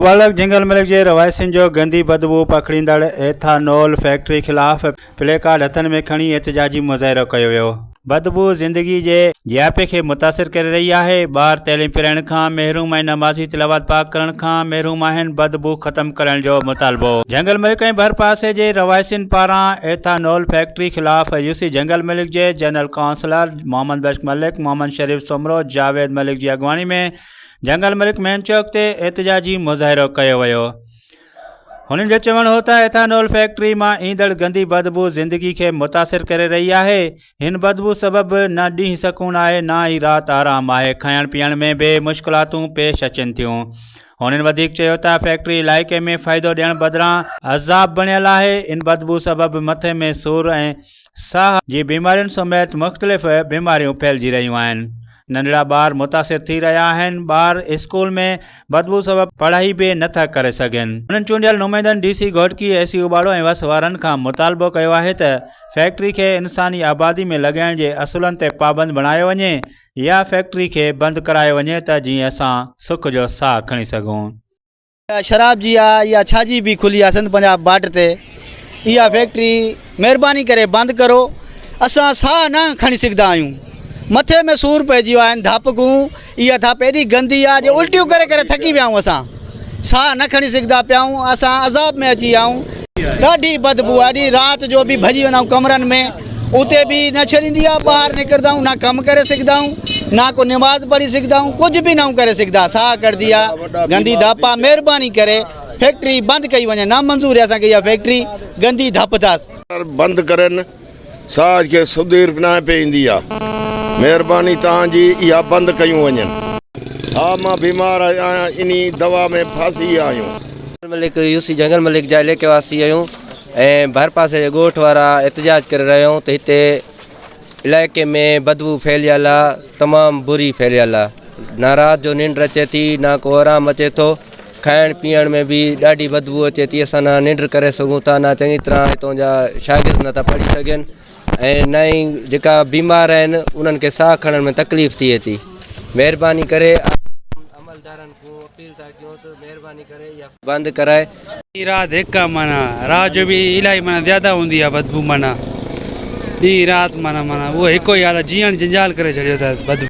बालक जंगल मिल्क जे रवायसिन जो गंदी बदबू पकड़ींदड़ एथानॉल फैक्ट्री ख़िलाफ़ प्लेकार्ड हथन में खणी एहतजाजी मुज़ाहिरो कयो वियो। बदबू ज़िंदगी जे ज़ियापे खे मुतासिर करे रही आहे। ॿार तइलीम पिराइण खां महरूम ऐं नमाज़ी तिलावत पाक करण खां महरूम आहिनि। बदबू ख़त्म करण जो मुतालबो। जंगल मिल्क ऐं भरपासे जे रवायसिन पारां एथानॉल फैक्ट्री ख़िलाफ़ यूसी जंगल मिल्क जे जनरल काउंसलर मोहम्मद बख्श मलिक, मोहम्मद शरीफ सुमरो, जावेद मलिक जी अॻवानी में जंगल मिल्क मेन चौक ते एहतजाजी मुज़ाहिरो कयो वियो। हुननि जो चवणु हो त एथानॉल फैक्ट्री मां ईंदड़ गंदी बदबू ज़िंदगी खे मुतासिर करे रही आहे। हिन बदबू सबबु न ॾींहुं सकून आहे न ई राति आराम आहे। खाइण पीअण में बि मुश्किलातूं पेश अचनि थियूं। हुननि वधीक चयो त फैक्ट्री इलाइक़े में फ़ाइदो ॾियण बदिरां अज़ाब बणियल आहे। इन बदबू सबबु मथे में सूर ऐं साह जी बीमारियुनि समेत मुख़्तलिफ़ बीमारियूं फैलिजी रहियूं आहिनि। नंढड़ा ॿार मुतासिर थी रहिया आहिनि। ॿार स्कूल में बदबू सबबु पढ़ाई बि नथा करे सघनि। हुननि चूंडियल नुमाइंदनि DC घोटकी, AC उबाड़ो ऐं वस वारनि खां मुतालबो कयो आहे त फैक्ट्री खे इंसानी आबादी में लॻाइण जे असूलनि ते पाबंद बणायो वञे या फैक्ट्री खे बंदि करायो वञे त जीअं असां सुख जो साह खणी सघूं। शराब जी आहे या छा जी बि खुली आहे सिंध पंजाब बॉर्डर ते, इहा फैक्ट्री महिरबानी करे बंदि करो। असां साह न खणी सघंदा आहियूं। मथे में सूर पइजी वियो आहे, धापकूं। इहा धाप एॾी गंदी आहे जो उल्टियूं करे करे थकी विया आहियूं। असां साह न खणी सघंदा पिया आहियूं। असां अज़ाब में अची विया आहियूं। ॾाढी बदबू आहे। अॼु राति जो बि भॼी वेंदा आहियूं कमरनि में, उते बि न छॾींदी आहे। ॿाहिरि निकिरंदा आहियूं, न कमु करे सघंदा आहियूं, न को नमाज़ पढ़ी सघंदा आहियूं, कुझु बि न करे सघंदा। साह कढंदी आहे, गंदी धाप आहे। महिरबानी करे फैक्ट्री बंदि कई वञे। ना मंज़ूर आहे असांखे इहा फैक्ट्री। गंदी धाप अथसि। बंदि करनि, साह खे सुधीर न पईंदी आहे। महिरबानी तव्हांजी, इहा बंदि कयूं वञनि। साह मां बीमार आहियां, इन दवा में फासी आहियूं। मलिक यूसी जंगल मलिक जा इलाइक़े वासी आहियूं ऐं भरपासे जे ॻोठ वारा एहतजाज करे रहिया आहियूं त हिते इलाइक़े में बदबू फैलियल आहे, तमामु बुरी फैलियल आहे। न राति जो निंड अचे थी, न को आराम अचे थो। खाइण पीअण में बि ॾाढी बदबू अचे थी। असां न निंड करे सघूं था, न चङी तरह हितां जा शागिर्द नथा पढ़ी सघनि ऐं न ई जेका बीमार आहिनि उन्हनि खे साह खणण में तकलीफ़ थिए थी। महिरबानी करे अमलदारनि को अपील था कयूं त महिरबानी करे इहा बंदि कराए। राति हिकु आहे, माना राति जो बि इलाही माना ज़्यादा हूंदी आहे बदबू। माना ॾींहुं राति माना उहो हिकु ई हाल जीअण जंजाल करे छॾियो अथसि बदबू।